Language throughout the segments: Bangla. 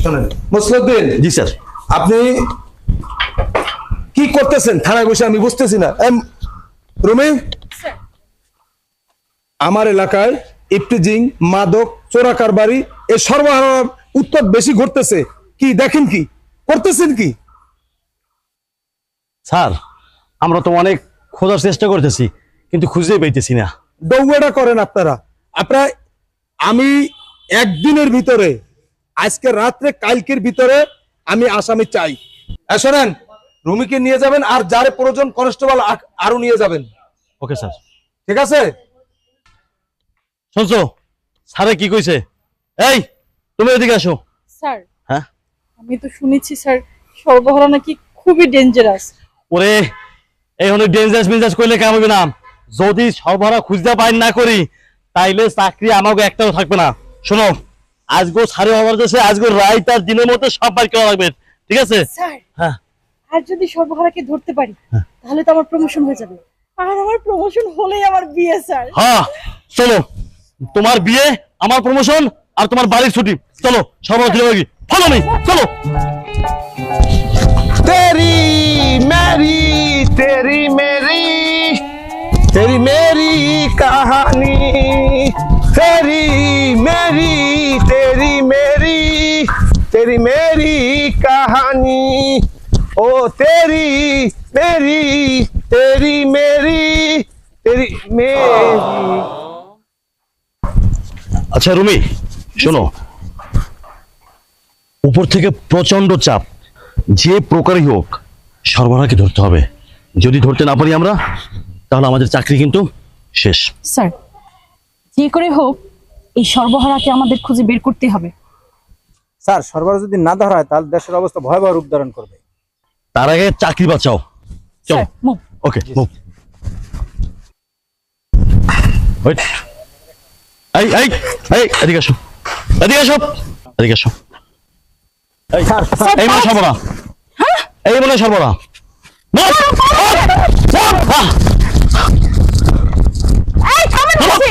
শোনেন মুসলিউদ্দিন। জি স্যার। আপনি কি করতেছেন থানায় বসে? আমি বুঝতেছি না। রুমি, আমার এলাকায় ইফটিজিং, মাদক, চোরা কারবারি এ সর্বহারার উত্তর বেশি ঘটতেছে। কি দেখেন, কি করতেছেন কি? স্যার আমরা তো অনেক খোঁজার চেষ্টা করতেছি কিন্তু খুঁজেই পাইতেছি না। দৌড়াটা করেন আপনারা। আমি একদিনের ভিতরে, আজকে রাত্রে কালকের ভিতরে আমি আসামি চাই। শোনেন, রুমিকে নিয়ে যাবেন আর যারে প্রয়োজন কনস্টেবল আরো নিয়ে যাবেন। Okay sir. ঠিক আছে? শুনছো স্যারে কি কইছে? এই তুমি এদিকে আসো। স্যার, হ্যাঁ আমি তো শুনেছি স্যার সর্বহারা নাকি খুবই ডেঞ্জারাস। ওরে এই অনেক ডেঞ্জারাস মিজাজ কইলে কাম হবে না। যদি সর্বহারা খুঁজতে পাই না করি তাইলে চাকরি আমাকে একটাও থাকবে না। শোনো, আজগো সাড়ে হওয়ার দেশে আজগো রাইট আর দিনের মধ্যে সব বাইর করা লাগবে। ঠিক আছে? স্যার, হ্যাঁ। আর যদি সর্বহারাকে ধরতে পারি তাহলে তো আমার প্রমোশন হয়ে যাবে। আর আমার প্রমোশন হলেই আমার বিয়ে স্যার। হ্যাঁ চলো, তোমার বিয়ে, আমার প্রমোশন আর তোমার বাড়ির ছুটি। চলো সর্বহারা দিলে লাগি। ফলো মি, চলো। तेरी मेरी तेरी मेरी तेरी मेरी कहानी, तेरी मेरी तेरी मेरी तेरी मेरी कहानी, ओ तेरी मेरी तेरी मेरी तेरी मेरी। আচ্ছা রুমি শোনো, উপর থেকে প্রচন্ড চাপ, যে প্রকারই হোক সর্বহারাকে ধরতে হবে। যদি ধরতে না পারি আমরা তাহলে আমাদের চাকরি কিন্তু শেষ। স্যার, যে করে হোক এই সর্বহারাকে আমাদের খুঁজে বের করতে হবে। স্যার, সরবরাহ যদি না ধরা হয় তাহলে দেশের অবস্থা ভয়াবহ রূপ ধারণ করবে। তার আগে চাকরি বাঁচাও। চলো। Sir, move. Okay move. Wait, এই এই এই এদিকে আসো, এদিকে আসো, এদিকে আসো। এই এই মনে সর্বরা, এই মনে সর্বরা। এই থামেন বলছি।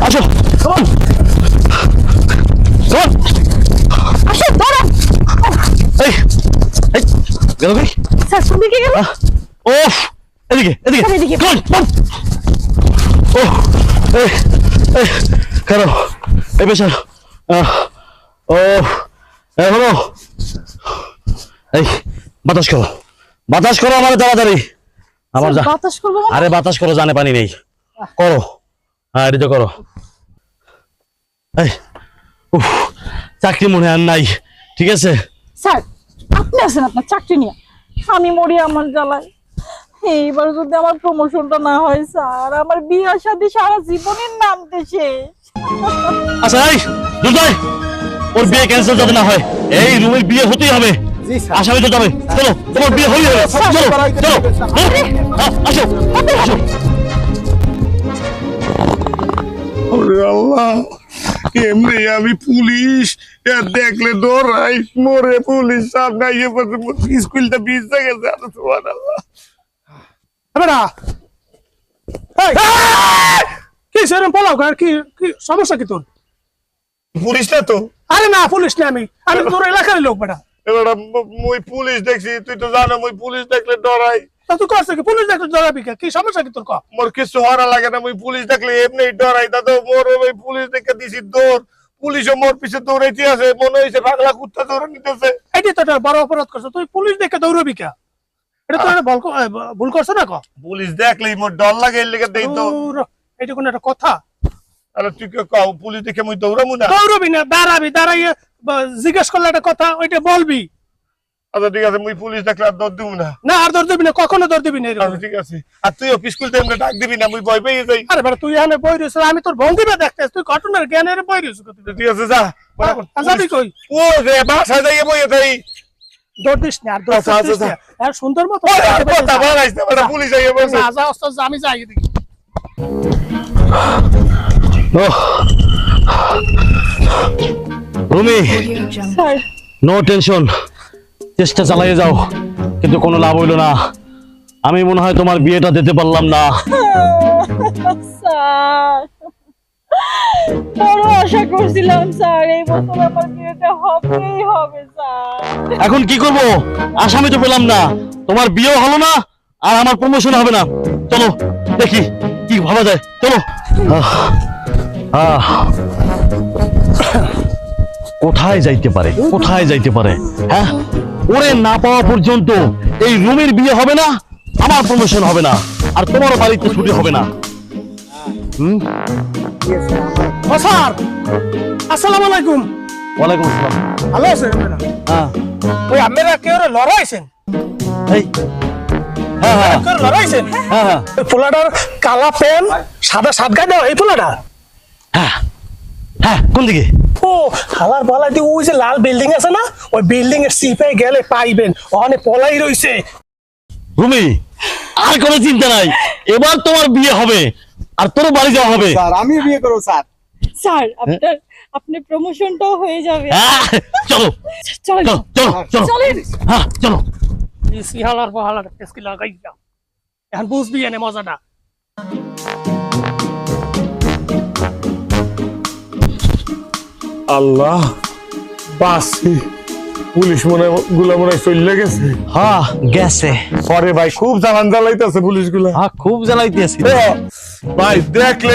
আসো, আসো ধরো। এই এই গেল কই? স্যার শুনতে কি গেল? ওফ, এদিকে এদিকে স্যার, এদিকে। ও এই এই কারো এই পেছার ও এই হলো, এই বাতাস করো, বাতাস করো আমার তাড়াতাড়ি। আমার স্যার, বাতাস করবো মানে? আরে বাতাস করো, জানে পানি নেই, করো। হ্যাঁ এটা করো। এই উফ, চাকরি মনে আর নাই। ঠিক আছে স্যার, আপনি আছেন আপনার চাকরি নিয়ে, আমি মরি আমার জ্বালায়। এইবার যদি আমার প্রমোশনটা না হয় স্যার, আমার বিয়ে শাদী সারা জীবনের নামতে শেষ। আচ্ছা এই দুর্জয়, ওর বিয়ে ক্যান্সেল যাতে না হয়। এই রুমের বিয়ে হতেই হবে, জি স্যার। আসামি তো যাবে। চলো তোমার বিয়ে হয়ে যাবে। চলো চলো আসো আসো। ওরে আল্লাহ, এমনি আমি পুলিশ দেখলে দৌড়াই মরে, পুলিশ সামনে স্কুলটা ভিজতে গেছে। সুবহানাল্লাহ। বেটা, কি সেরকম পলাও আর কি? কি সমস্যা কি তোর? পুলিশ না তো? আরে না, পুলিশ না, আমি আমি তোর এলাকার লোক বেটা। এবার মুই পুলিশ দেখছি, তুই তো জানো মুই পুলিশ দেখলে ডরাই। তা তুই করছিস কি? পুলিশ দেখলে জড়াবি কে? কি সমস্যা কি তোর? ক মোর কিছু হওয়ার লাগে না, মুই পুলিশ দেখলে এমনি ডরাই। দাদা মোর ওই পুলিশ দেখে দিছি দৌড়, পুলিশও মোর পিছে দৌড়াইতে আছে, মনে হয়েছে পাগলা কুত্তা দৌড়ে নিতেছে। এটি তো একটা বড় অপরাধ করছো তুই। পুলিশ দেখে দৌড়বি কে? এটা তো একটা ভুল করছো না? ক পুলিশ দেখলেই মোর ডর লাগে, এর লেগে দেই তো। এটা কোন একটা কথা? আরে তুই কে কও পুলিশ দেখে মুই দৌড়ামু না? দৌড়বি না, দাঁড়াবি, দাঁড়াইয়ে জিজ্ঞেস করলে একটা কথা, ওইটা বলবি। আচ্ছা ঠিক আছে, মুই পুলিশ দেখলে আর দৌড় দিব না। না আর দৌড় দিবি না, কখনো দৌড় দিবি না এরকম। আচ্ছা ঠিক আছে। আর তুই অফিস খুলতে এমনি ডাক দিবি না, মুই ভয় পেয়ে যাই। আরে বেটা, তুই এখানে বই রয়েছ, আমি তোর ভঙ্গিমা দেখতে, তুই ঘটনার জ্ঞানের বই রয়েছ। ঠিক আছে যা। যাবি কই? ও রে বাসা যাইয়ে বইয়ে যাই। দৌড় দিস না আর দৌড় আচ্ছা, দিস আচ্ছা, না আর সুন্দর মতো কথা বলাইছ না বেটা পুলিশ আইয়া বলছে যা যা ওস্তাদ যা, আমি যাই এদিকে রুমি স্যার নো টেনশন, চেষ্টা চালিয়ে যাও, কিন্তু কোনো লাভ হইলো না। আমি মনে হয় তোমার বিয়েটা দিতে পারলাম না। স্যার বড় আশা করছিলাম স্যার এই বছর আমার বিয়েটা হবেই হবে স্যার। এখন কি করব? আসামি তো পেলাম না, তোমার বিয়েও হলো না, আর আমার প্রমোশন হবে না। চলো দেখি কি ভাবা যায়, চলো। কোথায় যাইতে পারে, কোথায় যাইতে পারে? হ্যাঁ, ওরে না পাওয়া পর্যন্ত এই রুমের বিয়ে হবে না, আমার প্রমোশন হবে না, আর তোমার বাড়িতে ছুটি হবে না। ও স্যার আসসালামু আলাইকুম। ওয়ালাইকুম আসসালাম। ভালো আছেন আপনারা? হ্যাঁ ওই আপনারা কেউ লড়াইছেন? এই, হ্যাঁ হ্যাঁ কেউ লড়াইছেন? হ্যাঁ হ্যাঁ ওই পোলাটার কালা প্যান্ট সাদা শার্ট গায়ে দেওয়া এই পোলাটা? হ্যাঁ হ্যাঁ, কোন দিকে? ও হালার পালা দিয়ে ওই যে লাল বিল্ডিং আছে না, ওই বিল্ডিং এর সিপে গেলে পাইবেন ওখানে পলাই রইছে। রুমি, আর কোনো চিন্তা নাই, এবার তোমার বিয়ে হবে আর তোর বাড়ি যাওয়া হবে। স্যার আমি বিয়ে করবো স্যার। স্যার আপনার প্রমোশনটাও হয়ে যাবে। হ্যাঁ, চলো চলো চলো চলো চলো, চলেন। হ্যাঁ চলো। এই সিহালার বহালার টেস্কি লাগাই যাও, এখন বুঝবি এনে মজাটা। আল্লাহ বাসি পুলিশ গুলা মনে হয় চলে গেছে। হ্যাঁ গেছে। পরে ভাই খুব জ্বালান জ্বালাইতেছে পুলিশ গুলা। হ্যাঁ খুব জ্বালাইতেছি। ভাই দেখলে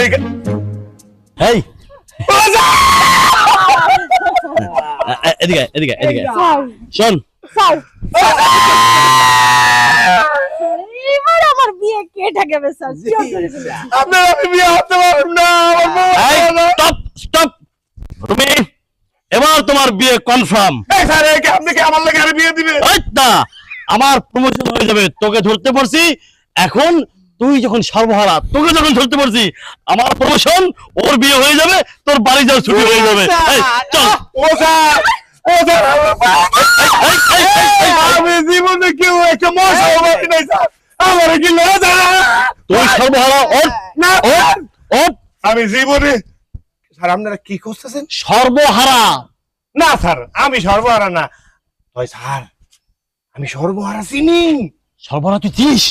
এই এদিকে এদিকে এদিকে স্যার শোন, স্যার এবার আমার বিয়ে কে ঠেকাবে স্যার? আপনার আমি বিয়ে হতে পারবেন না। Stop stop. রুমি, এবার তোমার বিয়ে কনফার্ম। স্যার আপনি কি আমার লাগে বিয়ে দিবেন? না, আমার প্রমোশন হয়ে যাবে, তোকে ধরতে পারছি। এখন তুই যখন সর্বহারা, তোকে যখন ধরতে পারছি, আমার প্রমোশন, ওর বিয়ে হয়ে যাবে, তোর বাড়ি যাওয়ার ছুটি হয়ে যাবে। এই, চল। ও স্যার ও স্যার এই, আমি জীবনে কেউ একটা মশা মারি নাই স্যার, আমার কি লড়া যায়? তুই সর্বহারা, ওর না ওর ওর আমি জীবনে স্যার আপনারা কি করতেছেন? সর্বহারা। না স্যার আমি সর্বহারা না। তাই স্যার আমি সর্বহারা চিনি। সর্বহারা তুই চিনিস?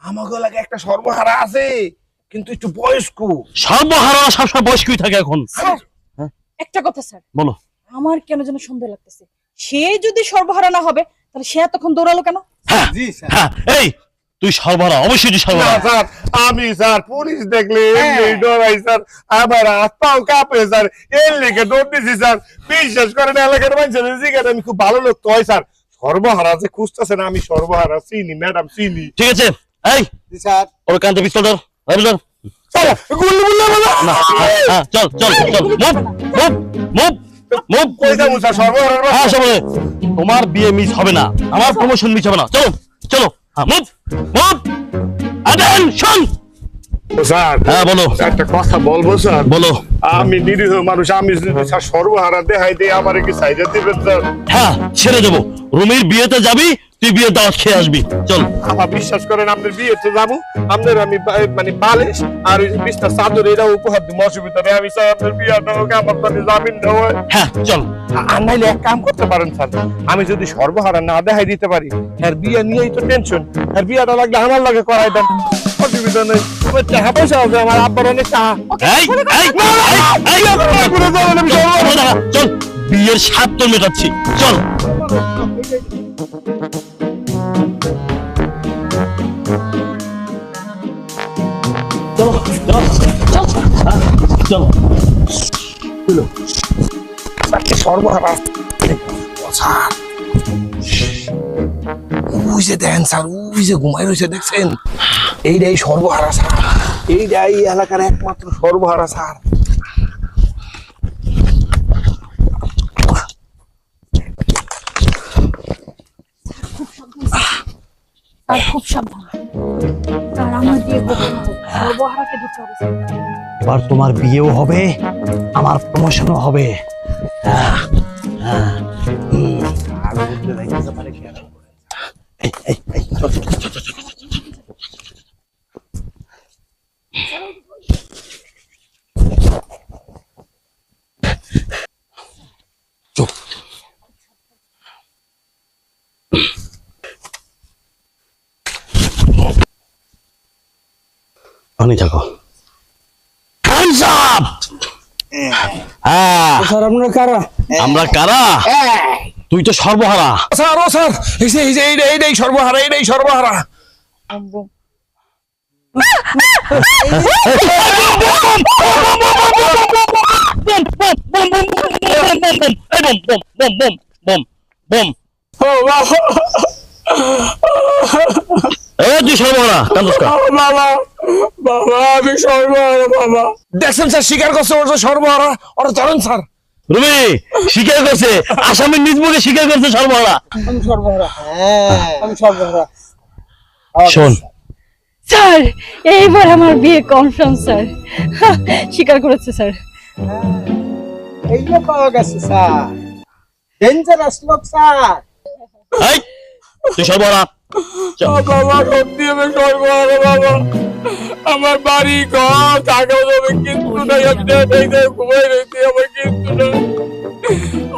আমাকে লাগে একটা সর্বহারা আছে, কিন্তু একটু বয়স্ক। সর্বহারা সবসময় বয়স্কই থাকে এখন। স্যার একটা কথা স্যার, বলো। আমার কেন যেন সন্দেহ লাগতেছে, সে যদি সর্বহারা না হবে তাহলে সে এতক্ষণ দৌড়ালো কেন? হ্যাঁ জি স্যার। হ্যাঁ, এই তুই সর্বহারা, অবশ্যই তুই না সর্বহারা। স্যার আমি স্যার পুলিশ দেখলে এমনি ডরাই স্যার, আমার হাত পাও কাঁপে স্যার, এর লেগে ডর দিছি স্যার। বিশ্বাস করেন এলাকার মানুষের জিজ্ঞাসা আমি খুব ভালো লোক তো হয় স্যার। সর্বহারা যে খুঁজতেছেন আমি সর্বহারা চিনি, ম্যাডাম চিনি। ঠিক আছে, এই জি স্যার। ওর কান্তে পিস্তল ধর, ধর। স্যার গুল্লি গুল্লি না, হ্যাঁ, চল চল চল, মুভ মুভ মুভ মুভ। কই যাবো স্যার সর্বহারার হ্যাঁ বাসা? সবাই, তোমার বিয়ে মিস হবে না, আমার প্রমোশন মিস হবে না। চলো চলো, হ্যাঁ মুভ মুভ। অ্যাটেনশন। ও স্যার হ্যাঁ বলো একটা কথা বলবো স্যার? বলো। আমি নিরীহ মানুষ, আমি যদি স্যার সর্বহারা দেখাই দিই আমার কি সাইজা দিবেন স্যার? হ্যাঁ ছেড়ে দেবো, রুমির বিয়েতে যাবি, তুই বিয়ে দাওয়াত খেয়ে আসবি, চল। আমার বিশ্বাস করেন আপনার বিয়েতে যাবো, আপনার আমি মানে বালিশ আর ওই বিছনা চাদর এটা উপহার দিব, অসুবিধা নেই। আমি স্যার আপনার বিয়েটা হোক, আমার মানে জামিন দেওয়া হয়। হ্যাঁ চল। আর নাইলে এক কাম করতে পারেন স্যার, আমি যদি সর্বহারা না দেখাই দিতে পারি, আর বিয়ে নিয়েই তো টেনশন, আর বিয়েটা লাগলে আমার লাগে করাই দেন, অসুবিধা নেই। আমার টাকা পয়সা আছে, আমার আব্বার অনেক টাকা। এই এই এই, চল, বিয়ের স্বাদ তো মেটাচ্ছি, চল। চলো চলো চলো। সর্বহারা স্যার, ওই যে দেখেন স্যার, ওই যে ঘুমাই রয়েছে দেখছেন, এইটাই সর্বহারা স্যার, এইটাই এলাকার একমাত্র সর্বহারা স্যার। আর খুব সাবধান, আর আমার বিয়ে করতে হবে, সর্বহারাকে ধরতে হবে স্যার। এবার তোমার বিয়েও হবে, আমার প্রমোশনও হবে। অনেক থাকো স্যার আপনারা কারা? আমরা কারা? তুই তো সর্বহারা। স্যার ও স্যার এইটাই সর্বহারা তুই সর্বহারা বাবা আমি সর্বহারা বাবা। দেখছেন স্যার স্বীকার করছে ওর সর্বহারা, ওরা ধরেন স্যার। রুমি স্বীকার করছে, আসামের নিজ মুখে স্বীকার করছে সর্বহারা। আমি সর্বহারা। আমি সর্বহারা। শোন, স্যার এইবার আমার বিয়ে কনফার্ম স্যার, স্বীকার করেছে স্যার। এইটা পাওয়া গেছে স্যার, ডেঞ্জারাস লোক স্যার। এই তুই সর্বহারা। বাবা সত্যি আমি সর্বহারা বাবা। আমার বাড়ি ঘর টাকা জমি কিন্তু নাই, আমি ঘুমাই রয়েছি, আমার কিন্তু নাই।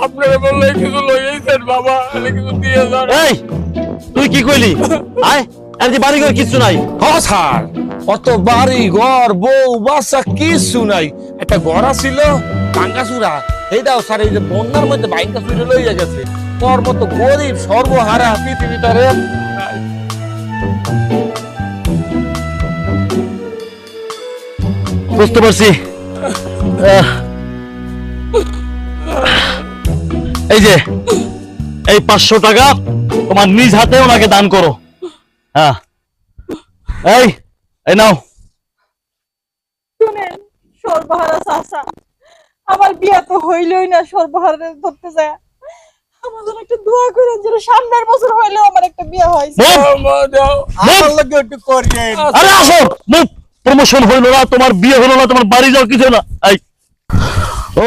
আপনারা বললে কিছু লইয়েছেন বাবা, কিছু দিয়ে যান। এই তুই কি কইলি? আয় আর যে বাড়ি ঘর কিছু নাই। স্যার অত বাড়ি ঘর বউ বাচ্চা কিছু নাই, একটা ঘর ছিল ভাঙ্গাচুরা, এইটাও স্যার এই যে বন্যার মধ্যে ভাঙ্গা চুরে লইয়া গেছে। তোর মতো গরিব সর্বহারা পৃথিবীটারে বুঝতে পারছি। এই যে এই 500 টাকা তোমার নিজ হাতে ওনাকে দান করো। হ্যাঁ এই এই নাও। শুনেন সর্বহারা চাচা, আমার বিয়ে তো হইলই না, সর্বহারা ধরতে যায়। আমার জন্য একটু দোয়া করেন যেন সামনের বছর হইলেও আমার একটা বিয়ে হয়। আমার লগে একটু করিয়েন। আরে আসো, মুখ প্রমোশন হইলো না, তোমার বিয়ে হলো না, তোমার বাড়ি যাও কিছু না। এই ও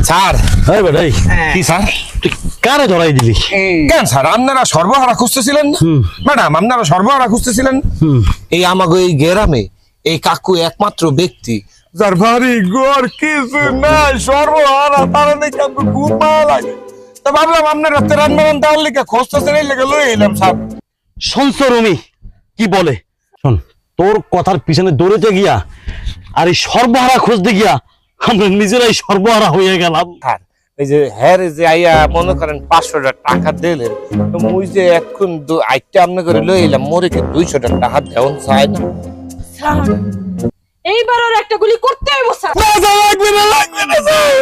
স্যার এই বেটা, এই কি স্যার তুই কারে ধরাই দিলি? কেন স্যার আপনারা সর্বহারা খুঁজতেছিলেন না? ম্যাডাম আপনারা সর্বহারা খুঁজতেছিলেন। এই আমাকে এই গ্রামে এই কাকু একমাত্র ব্যক্তি যার বাড়ি ঘর কিছু নাই, সর্বহারা, তারা নাকি আমাকে খুব ভালো লাগে। তা ভাবলাম আপনারা তেরান মেরান দেওয়ার লিখে খুঁজতেছেন, এই লেগে লই এলাম স্যার। শুনছো রুমি কি বলে? শোন, তোর কথার পিছনে দৌড়তে গিয়া আর এই সর্বহারা খুঁজতে গিয়া আমরা নিজেরাই সর্বহারা হয়ে গেলাম। স্যার এই যে হ্যাঁ যে আইয়া মনে করেন 500 টাকা দিলেন, তো মুই যে এখন আইটা আপনি করে লই এলাম, মোরে কি 200 টাকা দেওয়ান চায় না? স্যার এইবার আর একটা গুলি করতে হইব স্যার। লাগবে না স্যার।